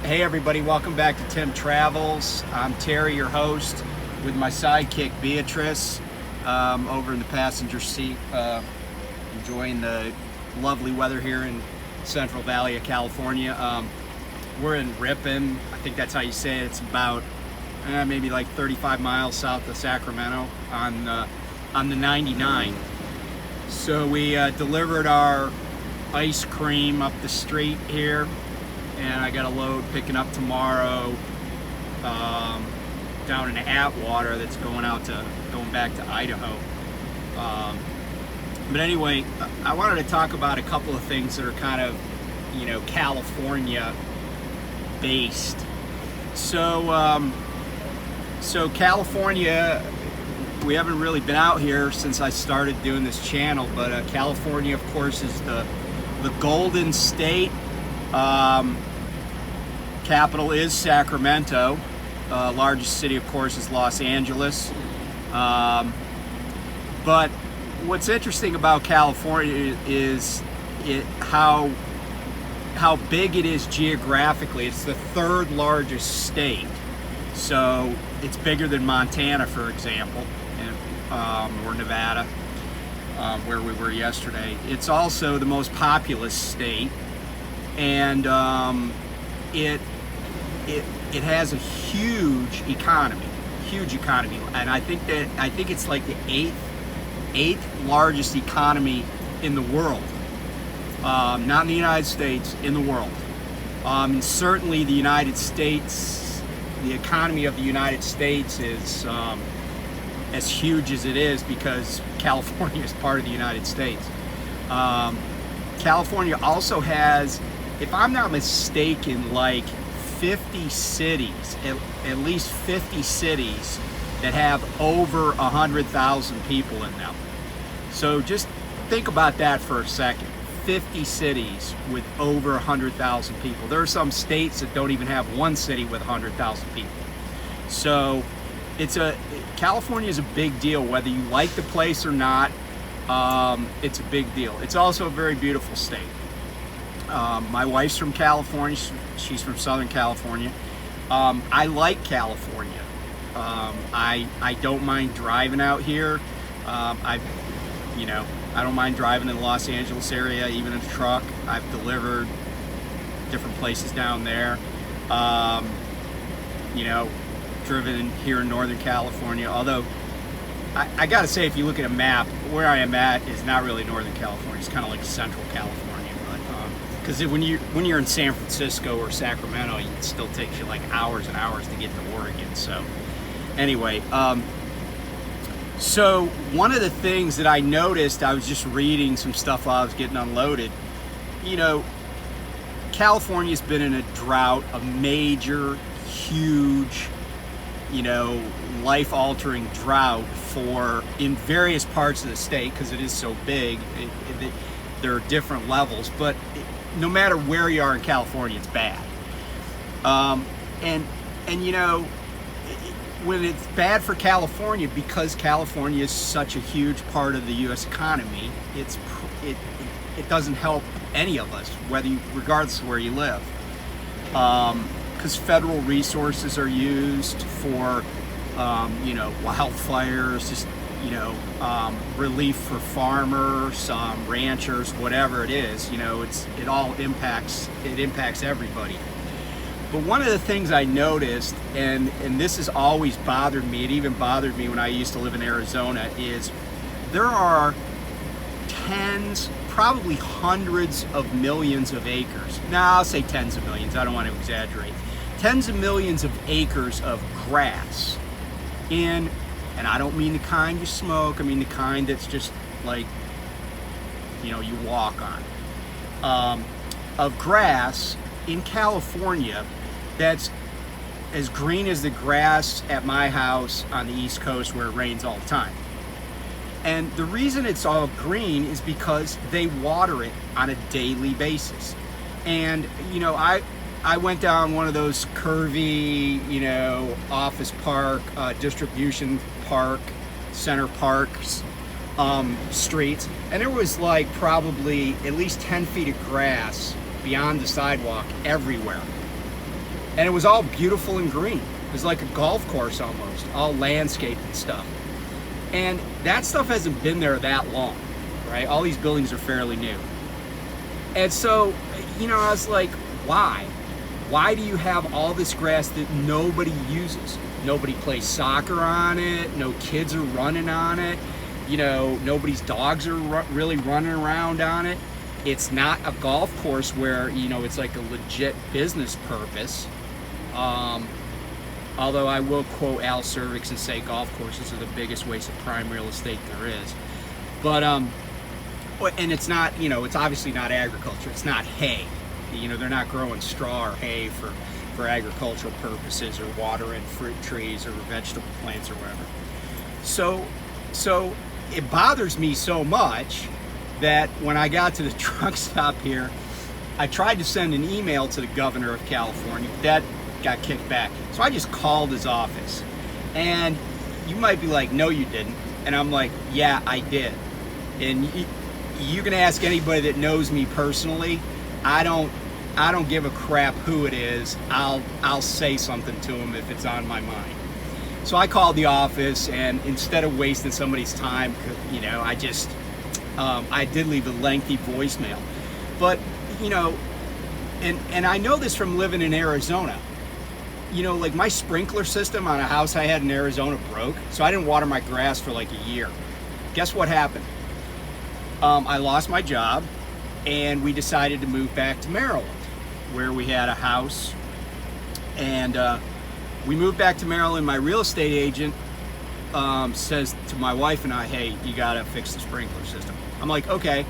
Hey everybody, welcome back to Tim Travels. I'm Terry, your host, with my sidekick Beatrice over in the passenger seat, enjoying the lovely weather here in Central Valley of California. We're in Ripon, I think that's how you say it. It's about maybe like 35 miles south of Sacramento on the 99. So we delivered our ice cream up the street here, and I got a load picking up tomorrow down in Atwater that's going back to Idaho. But anyway, I wanted to talk about a couple of things that are kind of, California based. So California, we haven't really been out here since I started doing this channel, but California, of course, is the Golden State. Capital is Sacramento. Largest city, of course, is Los Angeles. But what's interesting about California is how big it is geographically. It's the third largest state. So it's bigger than Montana, for example, or Nevada, where we were yesterday. It's also the most populous state, and it has a huge economy, and I think it's like the eighth largest economy in the world, not in the United States, in the world. And certainly the United States, the economy of the United States is as huge as it is because California is part of the United States. California also has, if I'm not mistaken, like 50 cities, at least 50 cities that have over 100,000 people in them. So just think about that for a second. 50 cities with over 100,000 people. There are some states that don't even have one city with 100,000 people. So California is a big deal, whether you like the place or not. It's a big deal. It's also a very beautiful state. My wife's from California. She's from Southern California. I like California. I don't mind driving out here. I don't mind driving in the Los Angeles area, even in a truck. I've delivered different places down there. Driven here in Northern California. Although I gotta say, if you look at a map, where I am at is not really Northern California. It's kind of like Central California. Because when you're in San Francisco or Sacramento, it still takes you like hours and hours to get to Oregon. So anyway, so one of the things that I noticed, I was just reading some stuff while I was getting unloaded. California's been in a drought, a major, huge, life-altering drought in various parts of the state, because it is so big. There are different levels, but no matter where you are in California, it's bad. When it's bad for California, because California is such a huge part of the U.S. economy, it doesn't help any of us, regardless of where you live, because federal resources are used for wildfires, just relief for farmers, ranchers, whatever it is. It all impacts everybody. But one of the things I noticed, and this has always bothered me, it even bothered me when I used to live in Arizona, is there are tens, probably hundreds of millions of acres. Now, I'll say tens of millions, I don't want to exaggerate. Tens of millions of acres of grass and I don't mean the kind you smoke, I mean the kind that's just like, you walk on, of grass in California that's as green as the grass at my house on the East Coast, where it rains all the time. And the reason it's all green is because they water it on a daily basis. And I went down one of those curvy, office park, distribution park, center parks, streets, and there was like probably at least 10 feet of grass beyond the sidewalk everywhere. and it was all beautiful and green. It was like a golf course almost, all landscape and stuff. And that stuff hasn't been there that long, right? All these buildings are fairly new. And so, you know, I was like, why? Why do you have all this grass that nobody uses? Nobody plays soccer on it, no kids are running on it, you know, nobody's dogs are really running around on it. It's not a golf course where, you know, it's like a legit business purpose. Although I will quote Al Cervix and say golf courses are the biggest waste of prime real estate there is. But, and it's not, you know, it's obviously not agriculture. It's not hay. You know, they're not growing straw or hay for agricultural purposes or watering fruit trees or vegetable plants or whatever. So it bothers me so much that when I got to the truck stop here, I tried to send an email to the governor of California. That got kicked back. So I just called his office. And you might be like, no, you didn't. And I'm like, yeah, I did. And you can ask anybody that knows me personally. I don't give a crap who it is. I'll say something to him if it's on my mind. So I called the office, and instead of wasting somebody's time, you know, I just I did leave a lengthy voicemail. But, you know, and I know this from living in Arizona. You know, like my sprinkler system on a house I had in Arizona broke, so I didn't water my grass for like a year. Guess what happened? I lost my job, and we decided to move back to Maryland, where we had a house. And we moved back to Maryland. My real estate agent says to my wife and I, hey, you gotta fix the sprinkler system. I'm like, okay.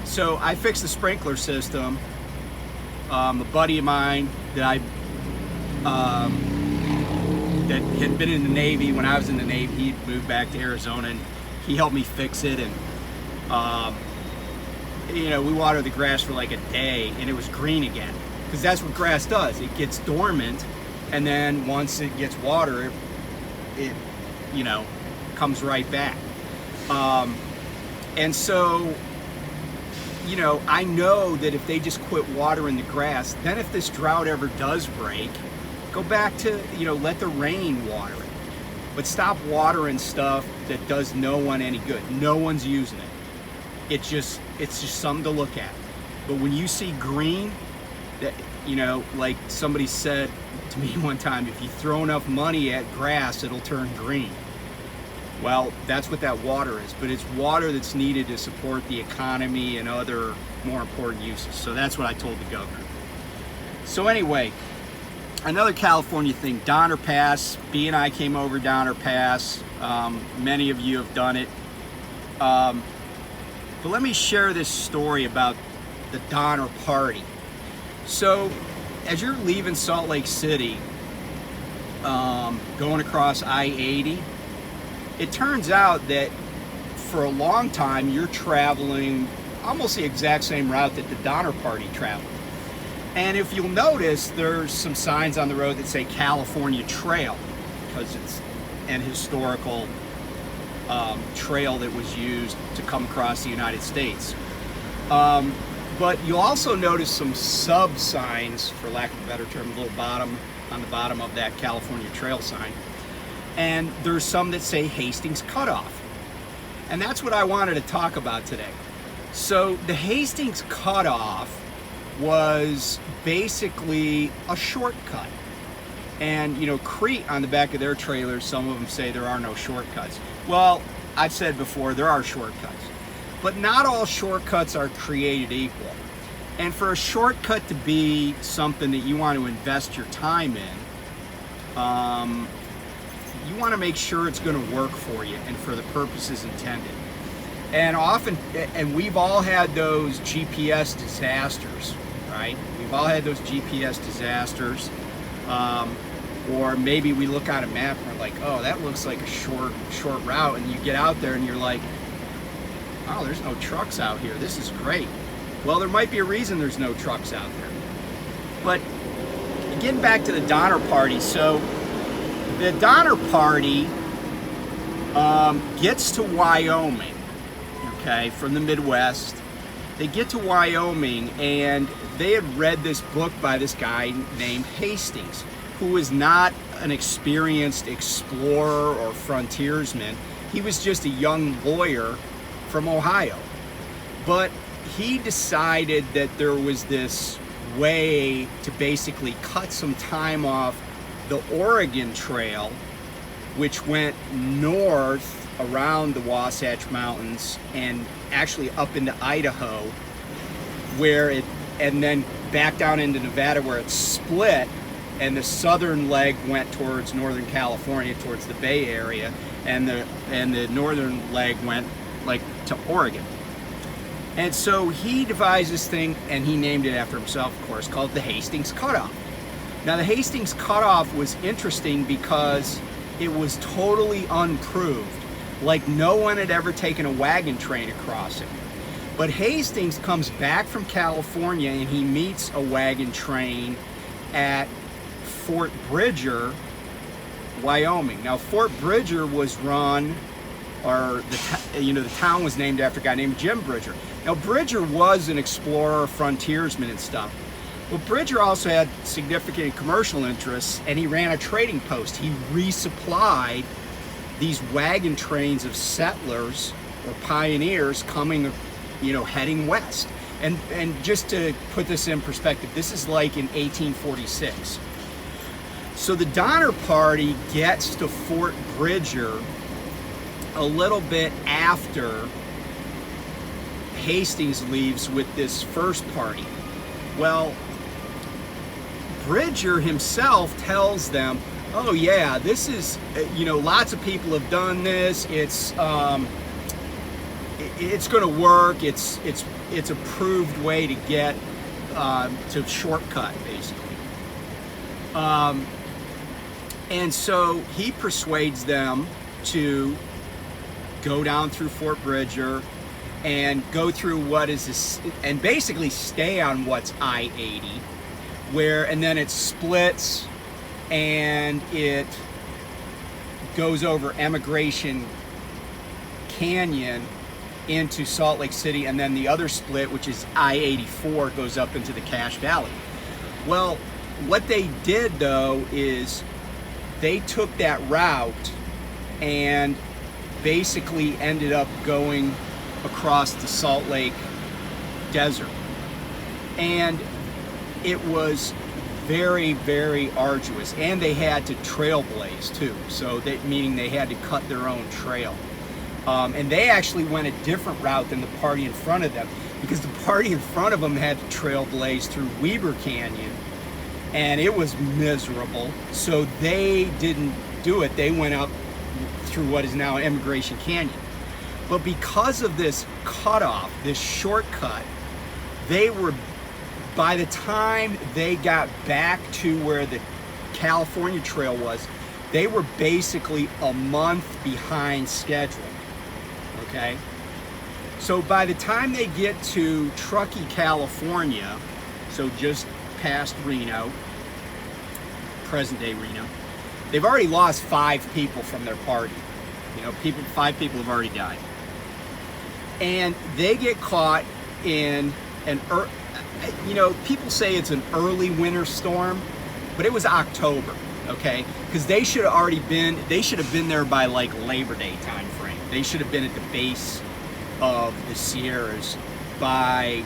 So I fixed the sprinkler system. A buddy of mine that that had been in the Navy, when I was in the Navy, he moved back to Arizona, and he helped me fix it. And you know, we watered the grass for like a day, and it was green again, because that's what grass does. It gets dormant, and then once it gets water, it you know, comes right back. And so, you know, I know that if they just quit watering the grass, then if this drought ever does break, go back to, you know, let the rain water it. But stop watering stuff that does no one any good. No one's using it. It's just something to look at. But when you see green, that, you know, like somebody said to me one time, if you throw enough money at grass, it'll turn green. Well, that's what that water is, but it's water that's needed to support the economy and other more important uses. So that's what I told the governor. So anyway, another California thing, Donner Pass. B and I came over Donner Pass. Many of you have done it. But let me share this story about the Donner Party. So as you're leaving Salt Lake City, going across I-80, it turns out that for a long time you're traveling almost the exact same route that the Donner Party traveled. And if you'll notice, there's some signs on the road that say California Trail, because it's an historical trail that was used to come across the United States. But you'll also notice some sub signs, for lack of a better term, a little bottom on the bottom of that California Trail sign. And there's some that say Hastings Cutoff. And that's what I wanted to talk about today. So the Hastings Cutoff was basically a shortcut. And, you know, Crete on the back of their trailers, some of them say there are no shortcuts. Well, I've said before, there are shortcuts. But not all shortcuts are created equal. And for a shortcut to be something that you want to invest your time in, you want to make sure it's going to work for you and for the purposes intended. And often, and we've all had those GPS disasters, right? We've all had those GPS disasters. Or maybe we look on a map and we're like, oh, that looks like a short route. And you get out there and you're like, oh, there's no trucks out here. This is great. Well, there might be a reason there's no trucks out there. But getting back to the Donner Party, so the Donner Party gets to Wyoming, okay, from the Midwest, They get to Wyoming, and they had read this book by this guy named Hastings, who was not an experienced explorer or frontiersman. He was just a young lawyer from Ohio. But he decided that there was this way to basically cut some time off the Oregon Trail, which went north around the Wasatch Mountains and actually up into Idaho, and then back down into Nevada, where it split, and the southern leg went towards Northern California, towards the Bay Area, and the northern leg went like to Oregon. And so he devised this thing, and he named it after himself, of course, called the Hastings Cutoff. Now, the Hastings Cutoff was interesting because it was totally unproved. Like, no one had ever taken a wagon train across it. But Hastings comes back from California, and he meets a wagon train at Fort Bridger, Wyoming. Now, Fort Bridger was run, or the town was named after a guy named Jim Bridger. Now, Bridger was an explorer, frontiersman and stuff. But Bridger also had significant commercial interests, and he ran a trading post. He resupplied these wagon trains of settlers or pioneers coming, heading west. And just to put this in perspective, this is like in 1846. So the Donner Party gets to Fort Bridger a little bit after Hastings leaves with this first party. Well, Bridger himself tells them, oh yeah, this is, lots of people have done this. It's going to work. It's a proved way to get to shortcut, basically. And so he persuades them to go down through Fort Bridger and go through what is this, and basically stay on what's I-80, and then it splits and it goes over Emigration Canyon into Salt Lake City, and then the other split, which is I-84, goes up into the Cache Valley. Well, what they did though is they took that route and basically ended up going across the Salt Lake Desert. And it was very, very arduous, and they had to trailblaze too, meaning they had to cut their own trail. And they actually went a different route than the party in front of them, because the party in front of them had to trailblaze through Weber Canyon, and it was miserable, so they didn't do it. They went up through what is now Emigration Canyon. But because of this cutoff, this shortcut, by the time they got back to where the California Trail was, they were basically a month behind schedule, okay? So by the time they get to Truckee, California, so just past Reno, present-day Reno, they've already lost 5 people from their party. 5 people have already died. And they get caught in people say it's an early winter storm, but it was October, okay? Because they should have been there by like Labor Day time frame. They should have been at the base of the Sierras by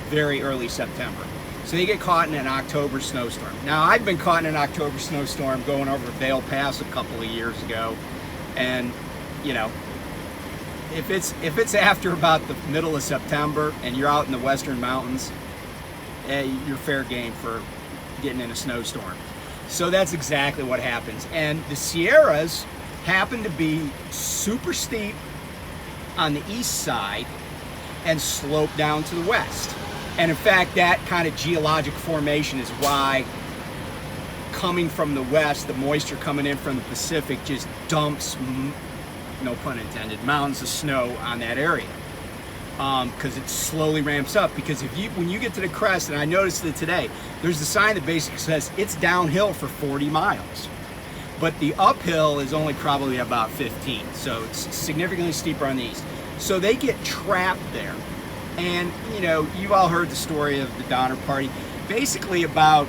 very early September. So they get caught in an October snowstorm. Now, I've been caught in an October snowstorm going over Vail Pass a couple of years ago, and if it's after about the middle of September and you're out in the western mountains, you're fair game for getting in a snowstorm. So that's exactly what happens. And the Sierras happen to be super steep on the east side and slope down to the west. And in fact, that kind of geologic formation is why, coming from the west, the moisture coming in from the Pacific just dumps, no pun intended, mountains of snow on that area. Because it slowly ramps up. Because when you get to the crest, and I noticed it today, there's a sign that basically says it's downhill for 40 miles. But the uphill is only probably about 15, so it's significantly steeper on the east. So they get trapped there. And, you know, you've all heard the story of the Donner Party. Basically about,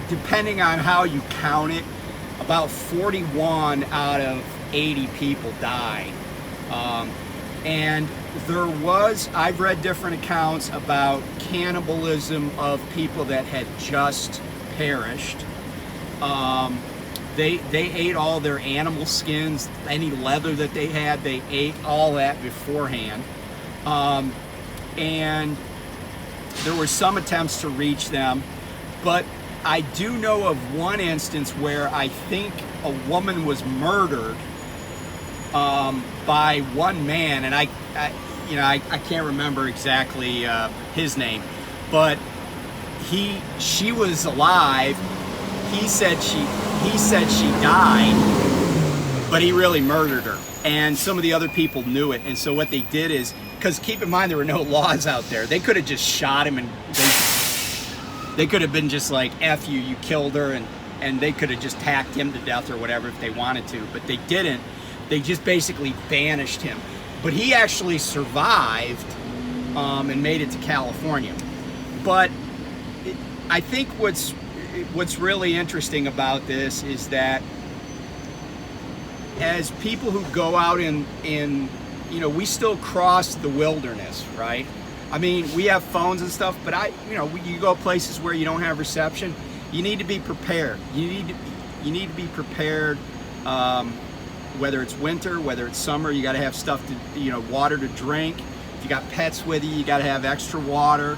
depending on how you count it, about 41 out of 80 people died. And there was, I've read different accounts about cannibalism of people that had just perished. They ate all their animal skins, any leather that they had, they ate all that beforehand. And there were some attempts to reach them, but I do know of one instance where I think a woman was murdered by one man, and I can't remember exactly his name, but she was alive. He said she died, but he really murdered her. And some of the other people knew it, and so what they did is, because keep in mind there were no laws out there, they could have just shot him, and they could have been just like, F you, you killed her, and they could have just hacked him to death or whatever if they wanted to, but they didn't. They just basically banished him. But he actually survived and made it to California. But I think what's really interesting about this is that as people who go out in you know, we still cross the wilderness, right? I mean, we have phones and stuff, but you go places where you don't have reception. You need to be prepared. You need to be prepared. Whether it's winter, whether it's summer, you got to have stuff to, you know, water to drink. If you got pets with you, you got to have extra water.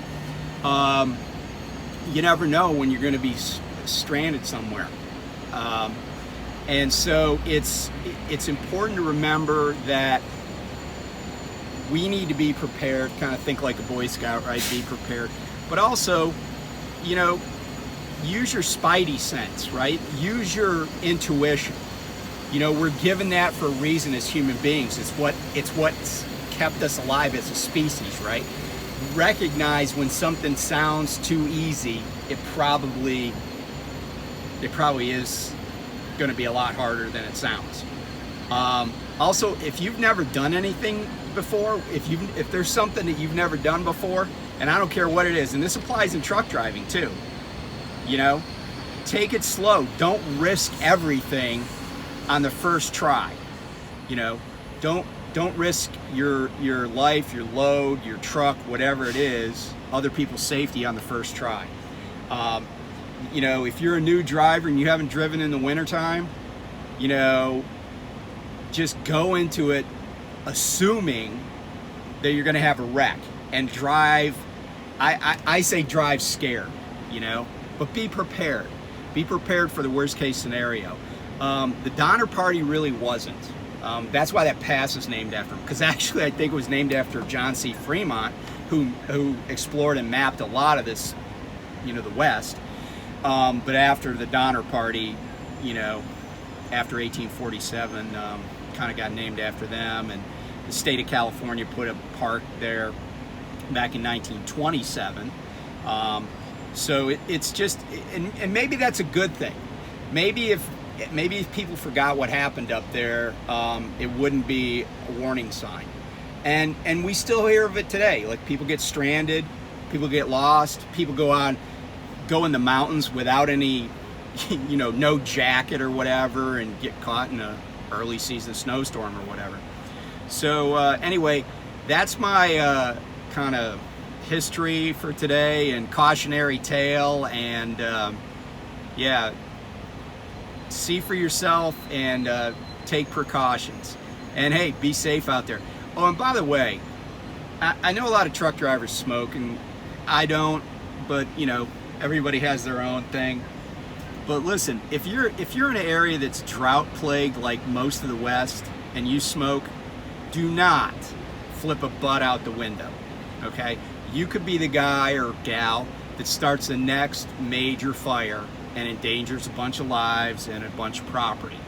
You never know when you're going to be stranded somewhere. And so it's important to remember that we need to be prepared, kind of think like a Boy Scout, right? Be prepared. But also, you know, use your spidey sense, right? Use your intuition. You know, we're given that for a reason as human beings. It's what's kept us alive as a species, right? Recognize when something sounds too easy, it probably is going to be a lot harder than it sounds. Also, if you've never done anything before, if there's something that you've never done before, and I don't care what it is, and this applies in truck driving too, you know, take it slow. Don't risk everything on the first try. You know, don't risk your life, your load, your truck, whatever it is, other people's safety on the first try. You know, if you're a new driver and you haven't driven in the wintertime, you know, just go into it assuming that you're going to have a wreck, and drive. I say drive scared, you know, but be prepared. Be prepared for the worst case scenario. The Donner Party really wasn't. That's why that pass is named after him, because actually I think it was named after John C. Fremont, who explored and mapped a lot of this, you know, the West. But after the Donner Party, you know, after 1847, kind of got named after them, and the state of California put a park there back in 1927. So it's just, and maybe that's a good thing. Maybe if people forgot what happened up there, it wouldn't be a warning sign. And we still hear of it today. Like, people get stranded, people get lost, people go in the mountains without any, you know, no jacket or whatever, and get caught in a early season snowstorm or whatever. So anyway, that's my kind of history for today and cautionary tale, and yeah, see for yourself and take precautions, and hey, be safe out there. Oh, and by the way, I know a lot of truck drivers smoke, and I don't, but you know, everybody has their own thing. But listen, if you're in an area that's drought plagued like most of the West and you smoke, do not flip a butt out the window, okay? You could be the guy or gal that starts the next major fire and endangers a bunch of lives and a bunch of property.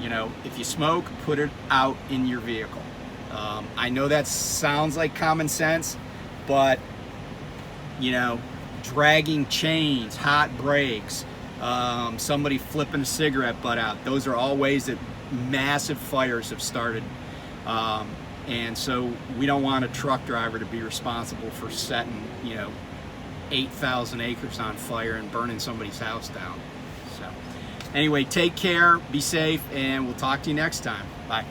You know, if you smoke, put it out in your vehicle. I know that sounds like common sense, but you know, dragging chains, hot brakes, somebody flipping a cigarette butt out, those are all ways that massive fires have started. And so we don't want a truck driver to be responsible for setting, 8,000 acres on fire and burning somebody's house down. So anyway, take care, be safe, and we'll talk to you next time. Bye.